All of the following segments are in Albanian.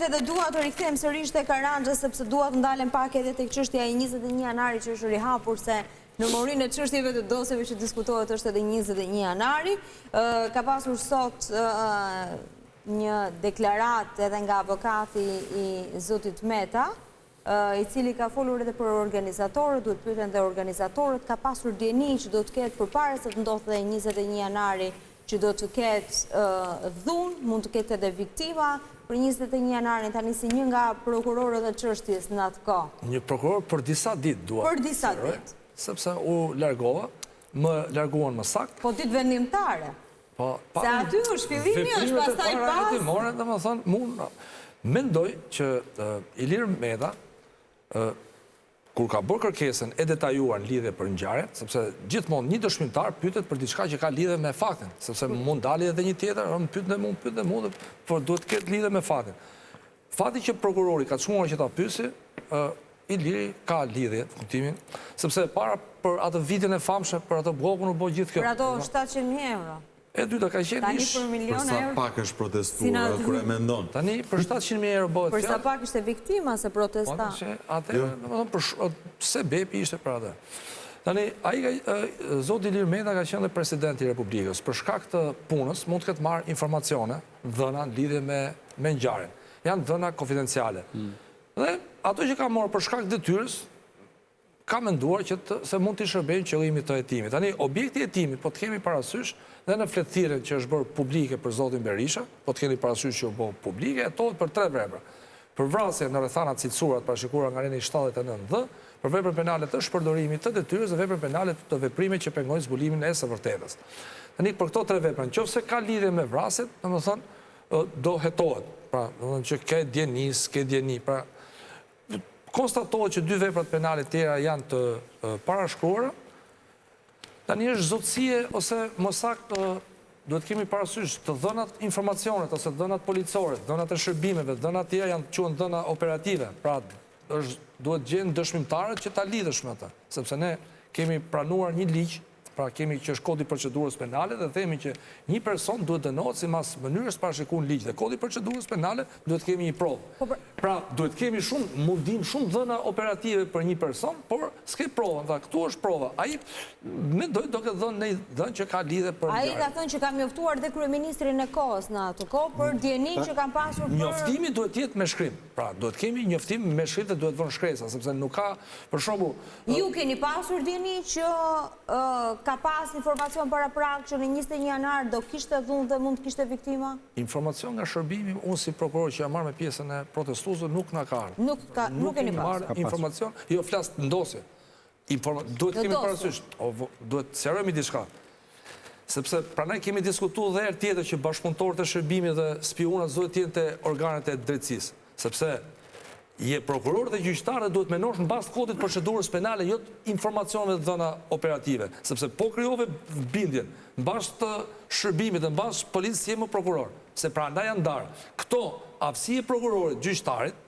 Shikojt, edhe dua të rikthehem sërish te Karanxha sepse dua të ndalem pak edhe tek çështja e 21 janari që është rihapur se në morinë e çështjeve të dosjeve që diskutohet është edhe 21 janari. Ka pasur sot një deklaratë edhe nga avokati i zotit Meta, i cili ka folur edhe për organizatorët, duhet pyeten dhe organizatorët, ka pasur dieni që do të ketë përpara se të ndodhte 21 janari që do të ketë dhunë, mund të ketë edhe viktima për 21 janarin, tani si një nga prokurorët e çështjes në atë kohë. Një prokuror për disa ditë dua. Për disa ditë. Sepse u largova, më larguan më saktë. Po ditë vendimtare. Se aty është fillimi, është pastaj pas. Domethënë, mendoj që Ilir Meta, kur ka bërë kërkesën e detajuar në lidhje për ngjarjen, sepse gjithmonë një dëshmitar pyetet për diçka që ka lidhje me faktin, sepse mund dalë edhe një tjetër, më pyet dhe mua, por duhet të ketë lidhje me faktin. Fati që prokurori ka çmuar që ta pyesi, Iliri ka lidhje në kuptimin, sepse para për atë vitin e famshëm, për atë bllokun u bë gjithë kjo. Për ato 700.000 euro. E dyta ka qenë tani për milion euro. Për sa pak është protestuar kur e mendon. Tani për 700.000 euro bëhet fjalë. Për sa pak ishte viktima se protesta. Për se bepi ishte për atë. Tani zoti Ilir Meta ka qenë presidenti i Republikës. Për shkak të punës mund të ketë marrë informacione, dhëna në lidhje me ngjarjen. Janë dhëna konfidenciale. Dhe ato që ka marrë për shkak të detyrës ka menduar që se mund të shërbejnë qëllimit të hetimit. Tani objekti i hetimit, po të kemi parasysh dhe në fletëthirrjen që është bërë publike për zotin Berisha, po të kemi parasysh që u bë publike, hetohet për 3 vepra. Për vrasje në rrethana të cilësuara të parashikuara nga Reni 79D, për veprën penale të shpërdorimit të detyrës dhe veprën penale të veprimeve që pengojnë zbulimin e së vërtetës. Tani për këto 3 vepra, nëse ka lidhje me vrasjet, domethënë do hetohet. Pra, domethënë që ke djeni, pra konstatohet që 2 veprat penale tjera janë të parashkruara. Tani është zotësie ose më saktë duhet kemi parasysh të dhënat informacionet ose dhënat policore, dhënat e shërbimeve, dhënat tjera janë quhen dhëna operative. Pra duhet gjenë dëshmimtarët që ta lidhësh me ata, sepse ne kemi pranuar një ligj, pra kemi që është kodi procedurës penale dhe themi që një person duhet dënohet sipas mënyrës parashikuar në ligj dhe kodi procedurës penale duhet kemi një provë. Pra duhet kemi shumë mundim, shumë dhëna operative për një person, por s'ke provën, dhe këtu është prova. Ai mendoj do të dhënë që ka lidhje për ai ka thënë që ka mjoftuar dhe kryeministrin e kohës në atë kohë për dieni që kanë pasur për njoftimi duhet të jetë me shkrim. Pra duhet kemi njoftim me shkrim dhe duhet vënë shkresa, sepse nuk ka për shembull ju keni pasur dieni që ka pas informacion para prag që në 21 janar do kishte dhunë dhe mund të kishte viktima? Informacion nga shërbimi, unë si prokuror që jam marrë me pjesën e protestuesve nuk na ka ardhur. Nuk keni pasur informacion, jo flas ndosje. Duhet kemi parasysh, duhet sqarojmë diçka. Sepse pranaj kemi diskutuar edhe herë tjetër që bashkëpunëtorët e shërbimit dhe spionat duhet të jenë te organet e drejtësisë, sepse prokurorët dhe gjyqtarët duhet menosh në bazë të kodit procedurës penale, jo informacioneve të dhëna operative, sepse po krijove bindjen në bazë të shërbimit dhe në bazë të policës si më prokuror, se prandaj janë ndarë. Këto aftësi e prokurorit, gjyqtarit,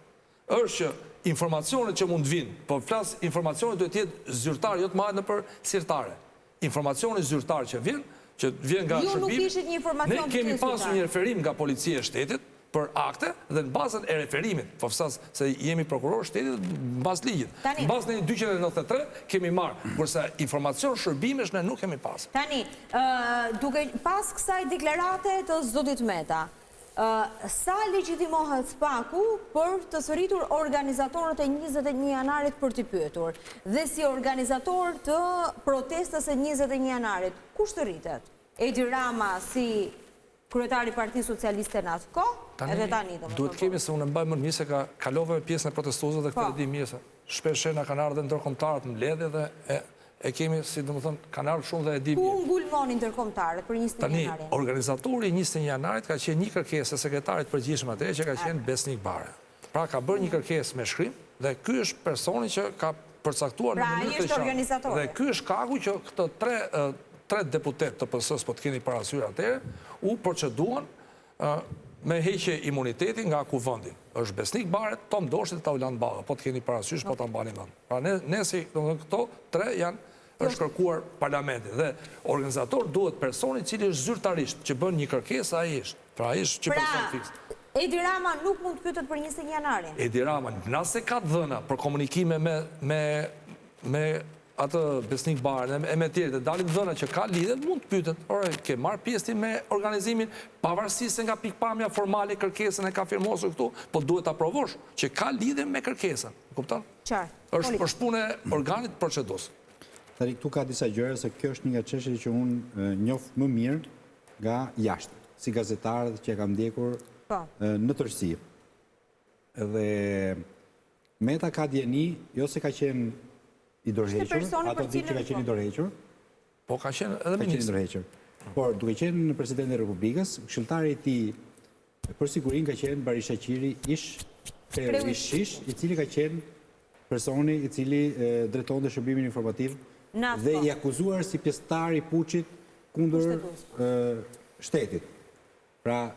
është që informacionet që mund vinë, po flas informacionet duhet të jetë zyrtar, jo të marrë nëpër sirtare. Informacioni zyrtar që vjen nga shërbimi. Ju nuk ishit një informacion ne kemi pasur një referim nga policia e shtetit për akte dhe në bazën e referimit, po fsas se jemi prokuror shtetit në bazë ligjit. Në bazën e 293 kemi marrë, kurse informacion shërbimesh ne nuk kemi pas. Tani, duke pas kësaj deklarate të zotit Meta, sa legjitimohet SPAK-u për të sëritur organizatorët e 21 janarit për t'i pyetur? Dhe si organizator të protestës e 21 janarit, kush të rritet? Edi Rama si kryetari Partisë Socialiste në atë kohë, edhe tani do. Duhet kemi se unë mbaj më mirë se kalova me pjesën e protestuesve dhe këtë e di mirë se shpesh na kanë ardhur ndërkombëtarët në mbledhje dhe e kemi, si domethënë, kanë ardhur shumë dhe e di mirë. Ku ngulmon ndërkombëtarët për 21 janarin? Tani, organizatori i 21 janarit ka qenë një kërkesë e sekretarit përgjithshëm atëherë që ka qenë Besnik Bare. Pra ka bërë një kërkesë me shkrim dhe ky është personi që ka përcaktuar në mënyrë të qartë. Dhe ky është shkaku që këto 3 deputet të PS-s, po të keni parasysh atëherë, u proceduan me heqje imuniteti nga kuvendin. Është Besnik Bare, Tom Doshi dhe Tauland Balla, po të keni parasysh, po ta mbani mend. Pra ne si këto 3 janë është kërkuar parlamentit dhe organizator duhet personi i cili është zyrtarisht që bën një kërkesë ai është. Pra ai është që person fiks. Edi Rama nuk mund të pyetet për 21 janarin. Edi Rama, nëse ka dhëna për komunikime me atë Besnik Barën e me tjerë, dhe dalin dhëna që ka lidhe, mund të pyetet. Ore, ke marrë pjesë me organizimin, pavarësisht se nga pikpamja formale kërkesën e ka firmosur këtu, po duhet ta provosh që ka lidhe me kërkesën. Kupton? Qartë. Është punë e organit procedus. Tani këtu ka disa gjëra se kjo është një nga çështjet që unë njoh më mirë nga jashtë, si gazetarët që e kam ndjekur në tërësi. Edhe Meta ka djeni, jo se ka qenë i dorëhequr, ato ditë që ka qenë i dorëhequr. Po ka qenë edhe ministër. Por duke qenë në Presidentin e Republikës, këshilltari i tij për sigurinë ka qenë Barisha Qiri ish, i cili ka qenë personi i cili drejtonte shërbimin informativ dhe i akuzuar si pjesëtar i puçit kundër shtetit. Pra,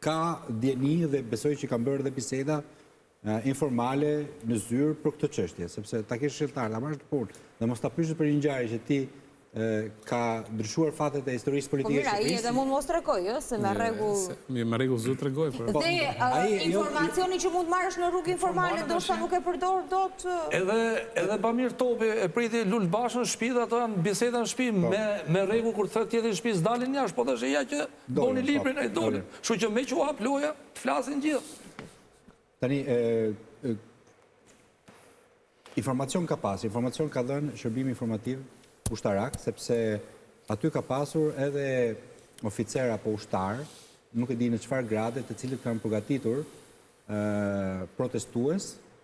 ka djeni dhe besoj që kanë bërë dhe biseda informale në zyrë për këtë çështje, sepse ta kesh këshilltar, ta marrësh në punë dhe mos ta pyesësh për një ngjarje që ti ka ndryshuar fatet e historisë politike të Shqipërisë. Po mira, ai edhe mund mos tregoj, se me rregull. Me rregull zot tregoj. Dhe informacioni që mund marrësh në rrugë informale ndoshta nuk e përdor dot. Edhe Bamir Topi e priti Lul Bashën në shtëpi dhe ato janë biseda në shtëpi me rregull kur thotë tjetri në shtëpi s'dalin jashtë, po thashë ja që doni librin ai dolin. Kështu që me që u hap loja, të flasin gjithë. Tani informacion ka pas, informacion ka dhënë shërbimi informativ ushtarak, sepse aty ka pasur edhe oficer apo ushtar, nuk e di në çfarë grade, të cilët kanë përgatitur protestues